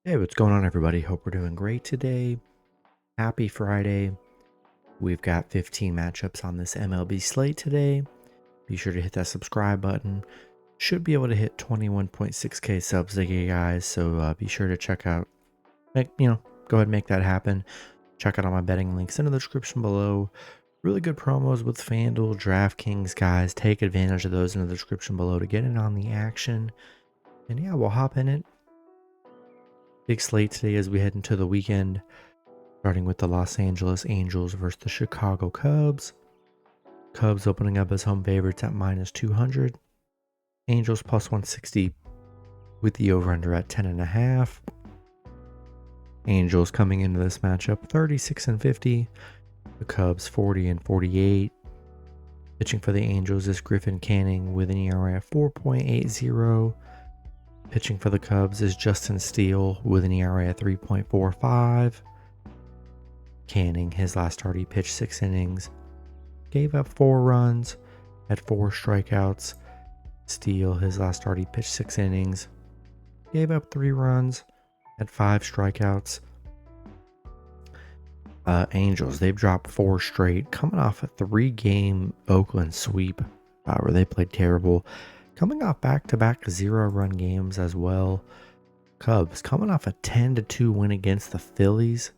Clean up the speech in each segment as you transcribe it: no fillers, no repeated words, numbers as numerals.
Hey, what's going on, everybody? Hope we're doing great today. Happy Friday. We've got 15 matchups on this MLB slate today. Be sure to hit that subscribe button. Should be able to hit 21.6k subs today, guys. So be sure to check out, go ahead and make that happen. Check out all my betting links in the description below. Really good promos with FanDuel, DraftKings, guys. Take advantage of those in the description below to get in on the action. And yeah, we'll hop in it. Big slate today as we head into the weekend. Starting with the Los Angeles Angels versus the Chicago Cubs. Cubs opening up as home favorites at -200. Angels +160 with the over-under at 10.5. Angels coming into this matchup 36-50. The Cubs 40-48. Pitching for the Angels is Griffin Canning with an ERA of 4.80. Pitching for the Cubs is Justin Steele with an ERA of 3.45. Canning, his last start, he pitched 6 innings, gave up 4 runs, had 4 strikeouts. Steele, his last start, he pitched 6 innings, gave up 3 runs, had 5 strikeouts. Angels, they've dropped 4 straight, coming off a 3-game Oakland sweep where they played terrible, coming off back-to-back 0-run games as well. Cubs coming off a 10-2 win against the Phillies.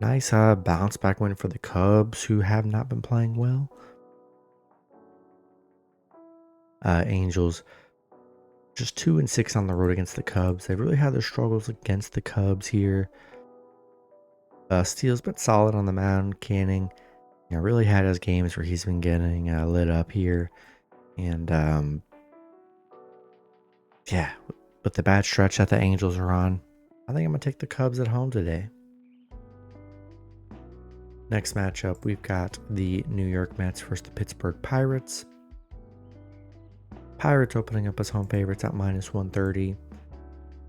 Nice bounce back win for the Cubs, who have not been playing well. Angels just 2-6 on the road against the Cubs. They've really had their struggles against the Cubs here. Steele's been solid on the mound. Canning, really had his games where he's been getting lit up here. And with the bad stretch that the Angels are on, I think I'm going to take the Cubs at home today. Next matchup, we've got the New York Mets versus the Pittsburgh Pirates. Pirates opening up as home favorites at -130.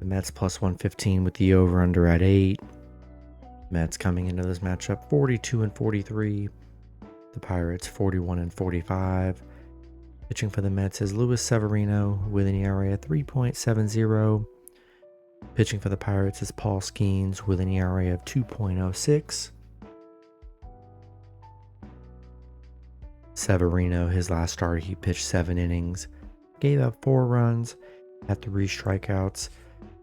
The Mets +115 with the over-under at 8. Mets coming into this matchup 42-43. The Pirates 41-45. Pitching for the Mets is Luis Severino with an ERA of 3.70. Pitching for the Pirates is Paul Skeens with an ERA of 2.06. Severino, his last start, he pitched 7 innings, gave up 4 runs, had 3 strikeouts.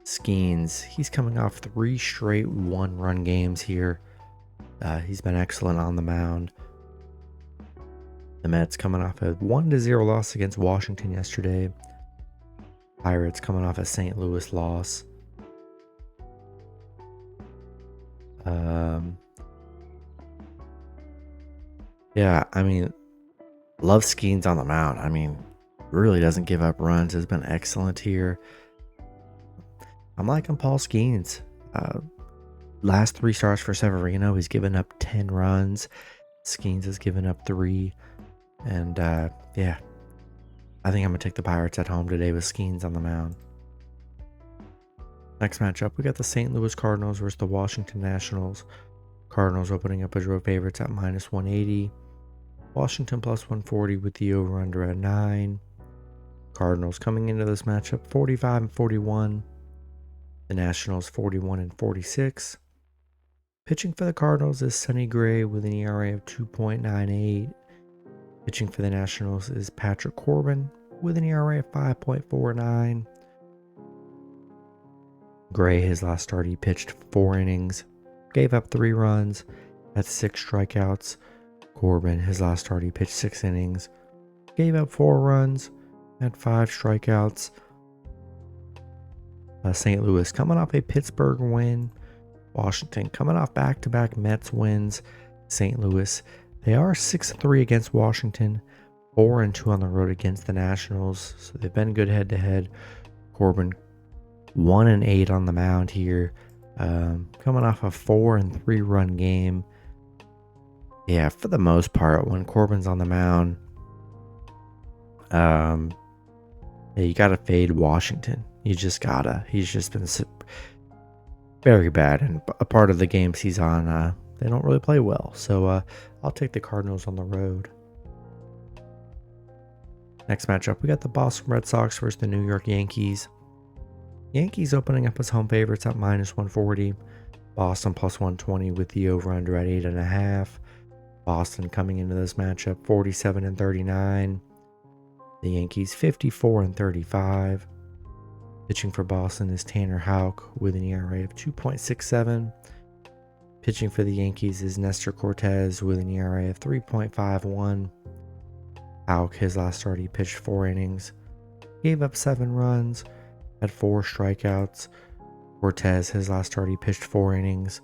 Skeens, he's coming off 3 straight 1-run games here. He's been excellent on the mound. The Mets coming off a 1-0 loss against Washington yesterday. Pirates coming off a St. Louis loss. Love Skeens on the mound. Really doesn't give up runs. Has been excellent here. I'm liking Paul Skeens. Last 3 starts for Severino, he's given up 10 runs. Skeens has given up 3. And I think I'm going to take the Pirates at home today with Skeens on the mound. Next matchup, we got the St. Louis Cardinals versus the Washington Nationals. Cardinals opening up as road favorites at -180. Washington +140 with the over-under at 9. Cardinals coming into this matchup 45-41. The Nationals 41-46. Pitching for the Cardinals is Sonny Gray with an ERA of 2.98. Pitching for the Nationals is Patrick Corbin with an ERA of 5.49. Gray, his last start, he pitched 4 innings, gave up 3 runs, had 6 strikeouts. Corbin, his last start, he pitched 6 innings, gave up 4 runs, had 5 strikeouts. St. Louis coming off a Pittsburgh win. Washington coming off back-to-back Mets wins. St. Louis, they are 6-3 against Washington, 4-2 on the road against the Nationals. So they've been good head-to-head. Corbin 1-8 on the mound here, coming off a 4 and 3-run game. Yeah, for the most part, when Corbin's on the mound, you gotta fade Washington. You just gotta. He's just been very bad, and a part of the games he's on, they don't really play well. So I'll take the Cardinals on the road. Next matchup, we got the Boston Red Sox versus the New York Yankees. Yankees opening up as home favorites at -140. Boston +120 with the over-under at 8.5. Boston coming into this matchup 47-39. The Yankees 54-35. Pitching for Boston is Tanner Houck with an ERA of 2.67. Pitching for the Yankees is Nestor Cortez with an ERA of 3.51. Houck, his last start, he pitched 4 innings, gave up 7 runs, had 4 strikeouts. Cortez, his last start, he pitched 4 innings,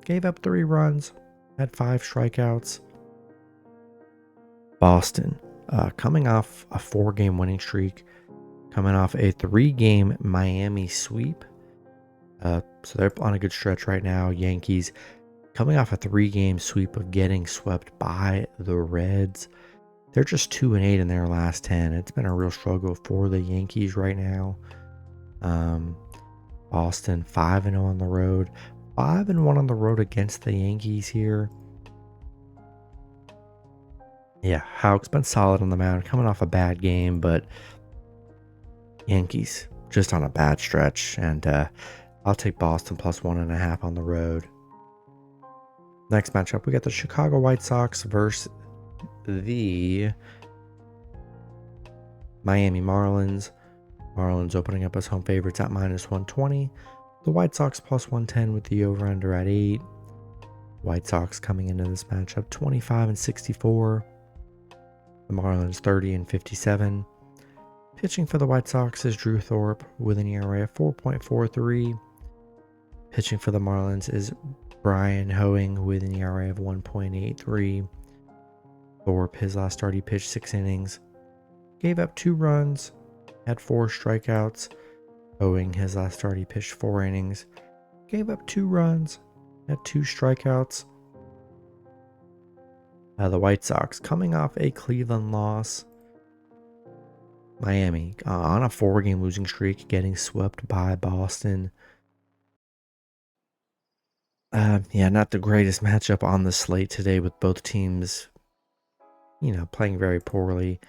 gave up 3 runs, had 5 strikeouts. Boston, coming off a 4-game winning streak, coming off a 3-game Miami sweep. So they're on a good stretch right now. Yankees coming off a 3-game sweep of getting swept by the Reds. They're just 2-8 in their last 10. It's been a real struggle for the Yankees right now. Boston 5-0 on the road. 5-1 on the road against the Yankees here. Yeah, Houck's been solid on the mound, coming off a bad game, but Yankees just on a bad stretch, and I'll take Boston +1.5 on the road. Next matchup, we got the Chicago White Sox versus the Miami Marlins. Marlins opening up as home favorites at -120. The White Sox +110 with the over-under at 8. White Sox coming into this matchup 25-64. The Marlins 30-57. Pitching for the White Sox is Drew Thorpe with an ERA of 4.43. Pitching for the Marlins is Brian Hoeing with an ERA of 1.83. Thorpe, his last start, he pitched 6 innings, gave up 2 runs, had 4 strikeouts. Hoeing, his last start, he pitched 4 innings, gave up 2 runs, had 2 strikeouts. The White Sox coming off a Cleveland loss. Miami on a 4-game losing streak, getting swept by Boston. Not the greatest matchup on the slate today, with both teams, playing very poorly.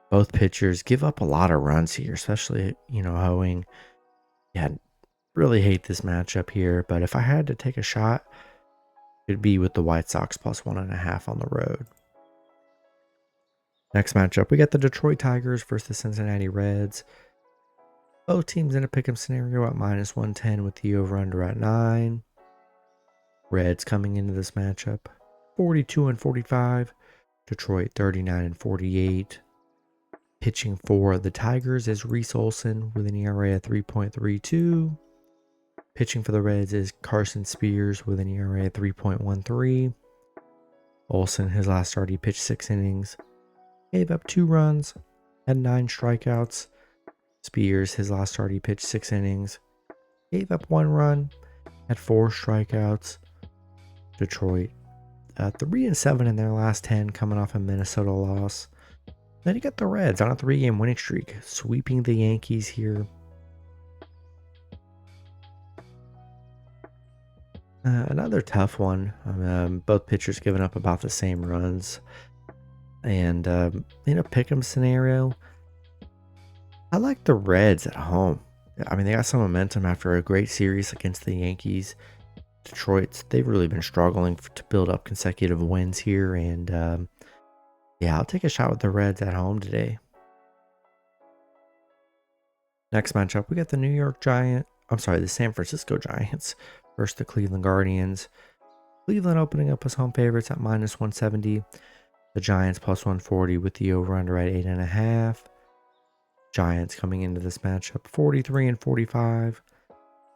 Both pitchers give up a lot of runs here, especially, Hoeing. Yeah, really hate this matchup here, but if I had to take a shot, it'd be with the White Sox +1.5 on the road. Next matchup, we got the Detroit Tigers versus the Cincinnati Reds. Both teams in a pick'em scenario at -110 with the over-under at 9. Reds coming into this matchup 42-45. Detroit 39-48. Pitching for the Tigers is Reese Olson with an ERA of 3.32. Pitching for the Reds is Carson Spears with an ERA of 3.13. Olson, his last start, he pitched 6 innings, gave up 2 runs, had 9 strikeouts. Spears, his last start, he pitched 6 innings, gave up 1 run, had 4 strikeouts. Detroit 3-7 in their last 10, coming off a Minnesota loss. Then you got the Reds on a 3-game winning streak, sweeping the Yankees here. Another tough one. Both pitchers giving up about the same runs. And in a pick'em scenario, I like the Reds at home. I mean, they got some momentum after a great series against the Yankees. Detroit, they've really been struggling to build up consecutive wins here. And I'll take a shot with the Reds at home today. Next matchup, we got the San Francisco Giants versus the Cleveland Guardians. Cleveland opening up as home favorites at -170. The Giants +140 with the over-under at 8.5. Giants coming into this matchup 43-45.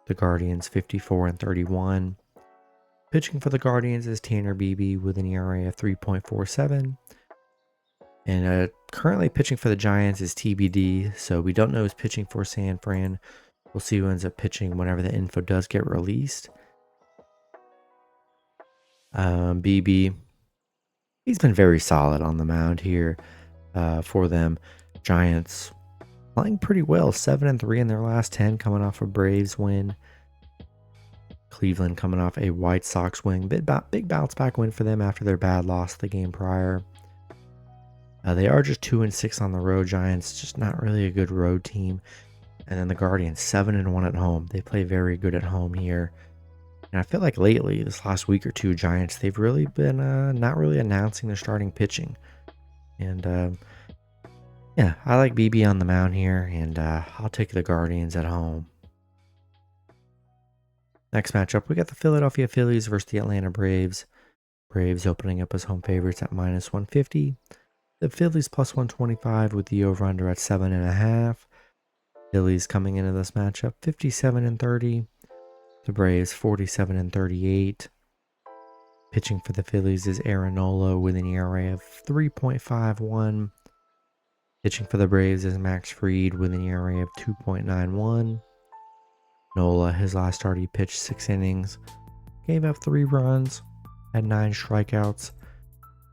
The Guardians 54-31. Pitching for the Guardians is Tanner Beebe with an ERA of 3.47. And currently pitching for the Giants is TBD, so we don't know who's pitching for San Fran. We'll see who ends up pitching whenever the info does get released. Beebe, he's been very solid on the mound here for them. Giants playing pretty well, 7-3 in their last 10, coming off a Braves win. Cleveland coming off a White Sox win. Big bounce back win for them after their bad loss the game prior. They are just 2-6 on the road. Giants just not really a good road team. And then the Guardians 7-1 at home. They play very good at home here. And I feel like lately, this last week or two, Giants, they've really been not really announcing their starting pitching. And yeah, I like BB on the mound here, and I'll take the Guardians at home. Next matchup, we got the Philadelphia Phillies versus the Atlanta Braves. Braves opening up as home favorites at -150. The Phillies +125 with the over-under at 7.5. Phillies coming into this matchup 57-30. The Braves 47-38. Pitching for the Phillies is Aaron Nola with an ERA of 3.51. Pitching for the Braves is Max Fried with an ERA of 2.91. Nola, his last start, he pitched 6 innings, gave up 3 runs, had 9 strikeouts.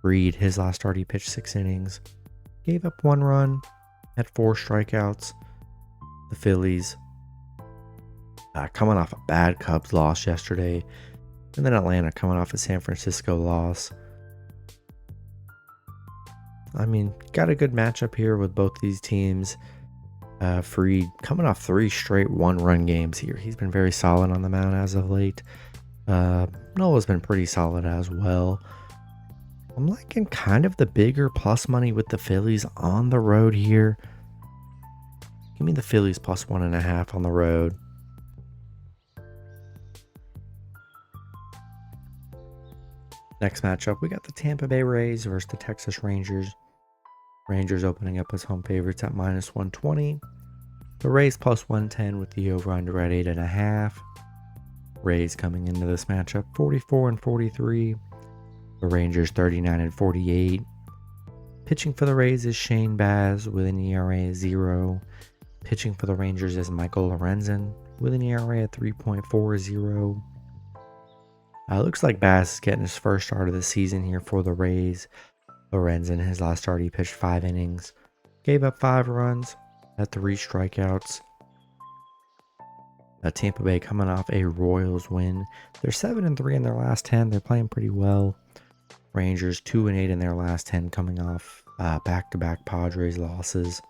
Fried, his last start, he pitched 6 innings, gave up 1 run, had 4 strikeouts. The Phillies, coming off a bad Cubs loss yesterday, and then Atlanta coming off a San Francisco loss. I mean, got a good matchup here with both these teams. Fried coming off 3 straight 1-run games here. He's been very solid on the mound as of late. Nola's been pretty solid as well. I'm liking kind of the bigger plus money with the Phillies on the road here. Give me the Phillies +1.5 on the road. Next matchup, we got the Tampa Bay Rays versus the Texas Rangers. Rangers opening up as home favorites at -120. The Rays +110 with the over-under at 8.5. Rays coming into this matchup 44-43. The Rangers 39-48. Pitching for the Rays is Shane Baz with an ERA of 0. Pitching for the Rangers is Michael Lorenzen with an ERA of 3.40. Looks like Baz is getting his first start of the season here for the Rays. Lorenzen, his last start, he pitched 5 innings, gave up 5 runs, had 3 strikeouts. Tampa Bay coming off a Royals win. They're 7-3 in their last 10. They're playing pretty well. Rangers 2-8 in their last 10, coming off back-to-back Padres losses.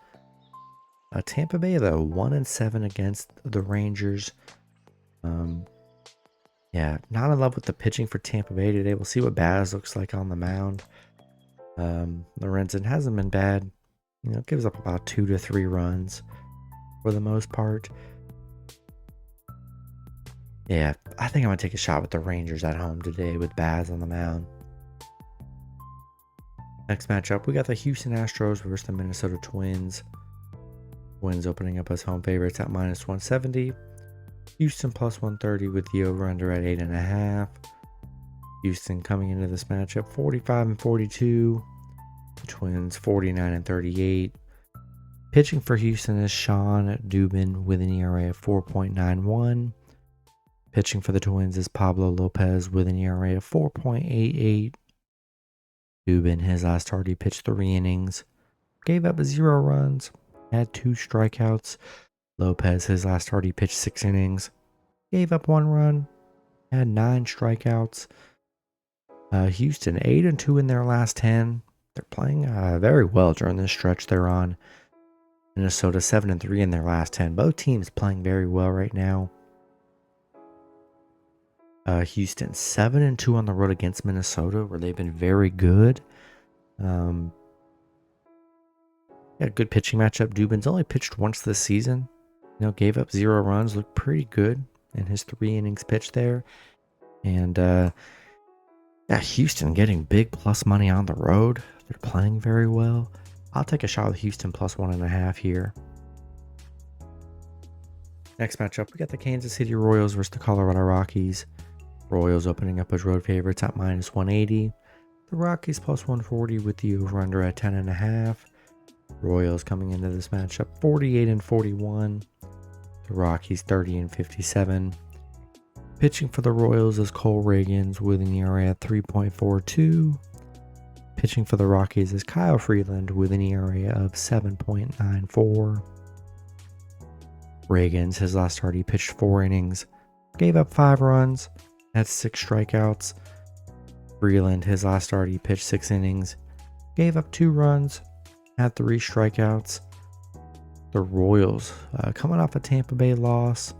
Tampa Bay, though, 1-7 against the Rangers. Yeah, not in love with the pitching for Tampa Bay today. We'll see what Baz looks like on the mound. Lorenzen hasn't been bad. Gives up about 2 to 3 runs for the most part. Yeah, I think I'm going to take a shot with the Rangers at home today with Baz on the mound. Next matchup, we got the Houston Astros versus the Minnesota Twins. Twins opening up as home favorites at -170. Houston +130 with the over-under at 8.5. Houston coming into this matchup 45-42. The Twins 49-38. Pitching for Houston is Sean Dubin with an ERA of 4.91. Pitching for the Twins is Pablo Lopez with an ERA of 4.88. Dubin, his last start, he pitched 3 innings, gave up 0 runs, had 2 strikeouts. Lopez, his last start, he pitched 6 innings, gave up 1 run, had 9 strikeouts. Houston 8-2 in their last 10. They're playing very well during this stretch they're on. Minnesota 7-3 in their last 10. Both teams playing very well right now. Houston 7-2 on the road against Minnesota, where they've been very good. Yeah, good pitching matchup. Dubin's only pitched once this season. Gave up 0 runs, looked pretty good in his 3 innings pitched there. And Houston getting big plus money on the road. They're playing very well. I'll take a shot with Houston +1.5 here. Next matchup, we got the Kansas City Royals versus the Colorado Rockies. Royals opening up as road favorites at -180. The Rockies +140 with the over-under at 10.5. Royals coming into this matchup 48-41. The Rockies 30-57. Pitching for the Royals is Cole Reagans with an ERA at 3.42. Pitching for the Rockies is Kyle Freeland with an ERA of 7.94. Reagans, his last start, he pitched 4 innings, gave up 5 runs, had 6 strikeouts. Freeland, his last start, he pitched 6 innings, gave up 2 runs, had 3 strikeouts. The Royals coming off a Tampa Bay loss.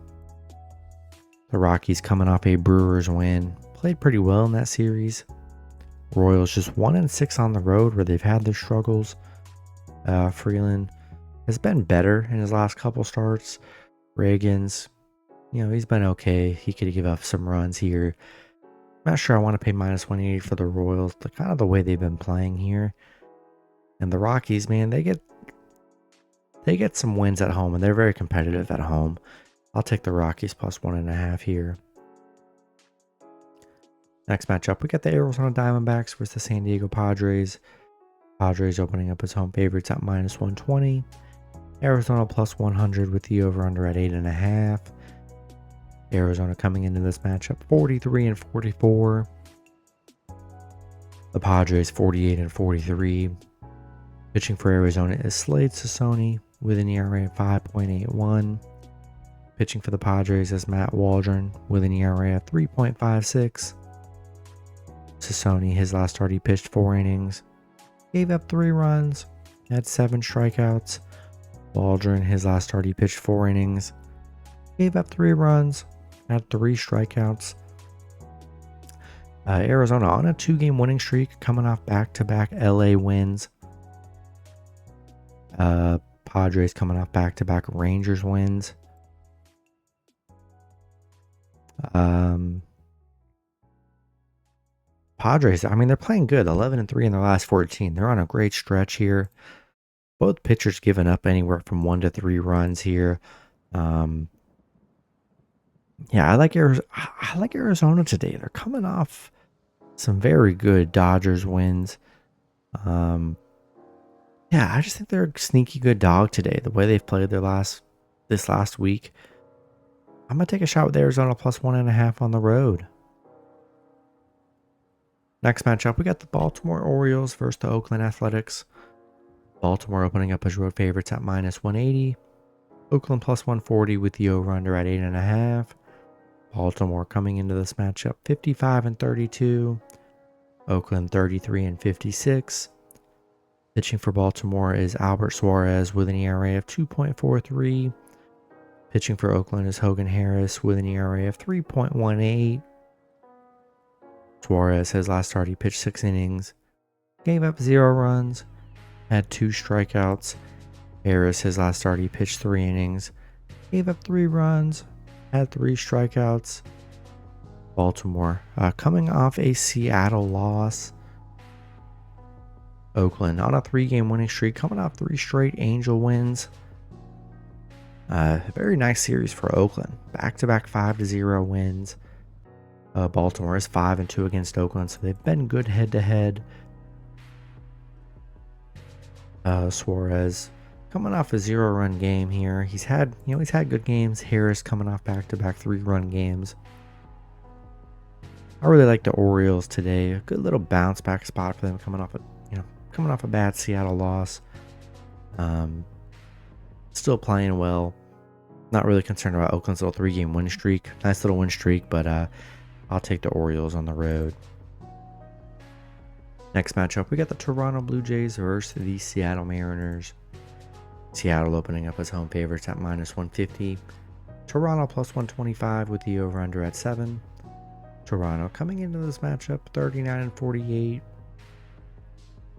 The Rockies coming off a Brewers win. Played pretty well in that series. Royals just 1-6 on the road where they've had their struggles. Freeland has been better in his last couple starts. Reagan's, he's been okay. He could give up some runs here. I'm not sure I want to pay -180 for the Royals. Kind of the way they've been playing here. And the Rockies, man, they get some wins at home, and they're very competitive at home. I'll take the Rockies +1.5 here. Next matchup, we got the Arizona Diamondbacks versus the San Diego Padres. Padres opening up as home favorites at -120. Arizona +100 with the over-under at 8.5. Arizona coming into this matchup 43-44. The Padres 48-43. Pitching for Arizona is Slade Cecconi with an ERA of 5.81. Pitching for the Padres is Matt Waldron with an ERA of 3.56. Cecconi, his last start, he pitched 4 innings, gave up 3 runs, had 7 strikeouts. Waldron, his last start, he pitched 4 innings, gave up 3 runs, had 3 strikeouts. Arizona on a 2-game winning streak, coming off back-to-back LA wins. Padres coming off back-to-back Rangers wins. Padres, they're playing good. 11-3 in their last 14. They're on a great stretch here. Both pitchers giving up anywhere from 1 to 3 runs here. I like Arizona today. They're coming off some very good Dodgers wins. I just think they're a sneaky good dog today. The way they've played this last week. I'm gonna take a shot with Arizona +1.5 on the road. Next matchup, we got the Baltimore Orioles versus the Oakland Athletics. Baltimore opening up as road favorites at -180. Oakland +140 with the over-under at 8.5. Baltimore coming into this matchup 55-32. Oakland 33-56. Pitching for Baltimore is Albert Suarez with an ERA of 2.43. Pitching for Oakland is Hogan Harris with an ERA of 3.18. Suarez, his last start, he pitched 6 innings, gave up 0 runs, had 2 strikeouts. Harris, his last start, he pitched 3 innings, gave up 3 runs, had 3 strikeouts. Baltimore coming off a Seattle loss. Oakland on a 3-game winning streak, coming off 3 straight Angel wins. Very nice series for Oakland. Back-to-back 5-0 wins. Baltimore is 5-2 against Oakland, so they've been good head-to-head. Suarez coming off a 0-run game here. He's had good games. Harris coming off back-to-back 3-run games. I really like the Orioles today. A good little bounce back spot for them coming off a bad Seattle loss. Still playing well. Not really concerned about Oakland's little 3-game win streak. Nice little win streak, but I'll take the Orioles on the road. Next matchup, we got the Toronto Blue Jays versus the Seattle Mariners. Seattle opening up as home favorites at -150. Toronto +125 with the over-under at 7. Toronto coming into this matchup 39-48.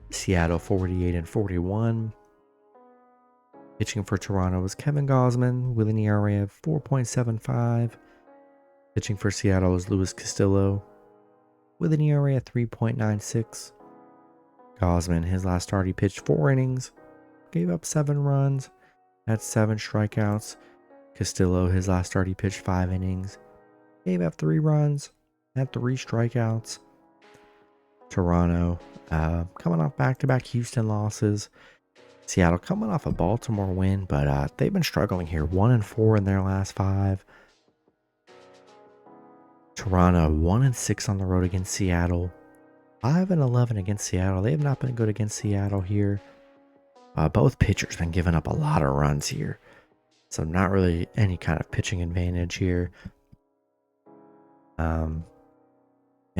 Seattle 48-41. Pitching for Toronto was Kevin Gausman with an ERA of 4.75. Pitching for Seattle is Luis Castillo with an ERA of 3.96. Gausman, his last start, he pitched 4 innings, gave up 7 runs, had 7 strikeouts. Castillo, his last start, he pitched 5 innings, gave up 3 runs, had 3 strikeouts. Toronto coming off back-to-back Houston losses. Seattle coming off a Baltimore win, but they've been struggling here. 1-4 in their last 5. Toronto 1-6 on the road against Seattle. 5-11 against Seattle. They have not been good against Seattle here. Both pitchers been giving up a lot of runs here, so not really any kind of pitching advantage here.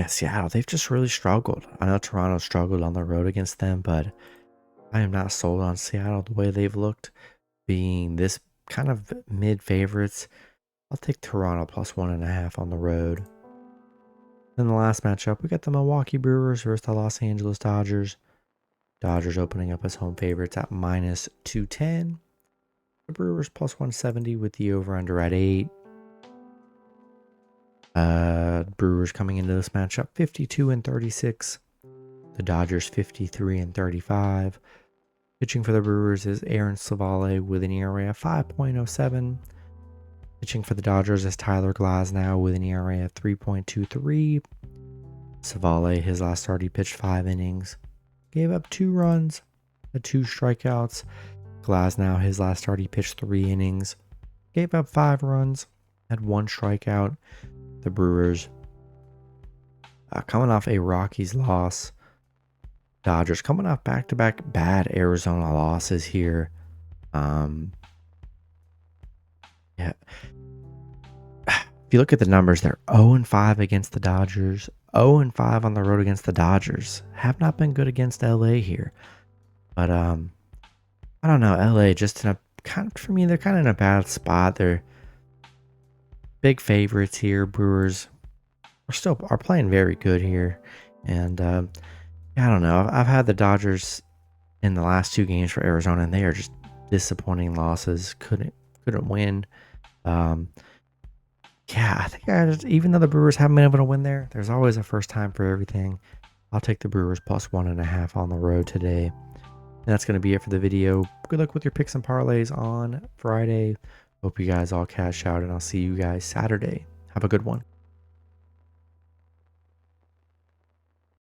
Seattle, they've just really struggled. I know Toronto struggled on the road against them, but I am not sold on Seattle the way they've looked. being this kind of mid favorites, I'll take Toronto plus 1.5 on the road. Then the last matchup, we got the Milwaukee Brewers versus the Los Angeles Dodgers. Dodgers opening up as home favorites at minus 210. The Brewers plus 170 with the over-under at 8. Brewers coming into this matchup 52-36. The Dodgers 53-35. Pitching for the Brewers is Aaron Savale with an ERA of 5.07. Pitching for the Dodgers is Tyler Glasnow with an ERA of 3.23. Savale, his last start, he pitched 5 innings. Gave up 2 runs, had 2 strikeouts. Glasnow, his last start, he pitched 3 innings. Gave up 5 runs, had 1 strikeout. The Brewers, coming off a Rockies loss. Dodgers coming off back-to-back bad Arizona losses here. Yeah. If you look at the numbers, they're 0-5 against the Dodgers, 0-5 on the road against the Dodgers. Have not been good against LA here. But I don't know, LA just in a kind of, for me, they're kind of in a bad spot. They're big favorites here. Brewers are playing very good here. And I don't know. I've had the Dodgers in the last 2 games for Arizona, and they are just disappointing losses. Couldn't win. Yeah, I think even though the Brewers haven't been able to win there, there's always a first time for everything. I'll take the Brewers plus 1.5 on the road today. And that's going to be it for the video. Good luck with your picks and parlays on Friday. Hope you guys all cash out, and I'll see you guys Saturday. Have a good one.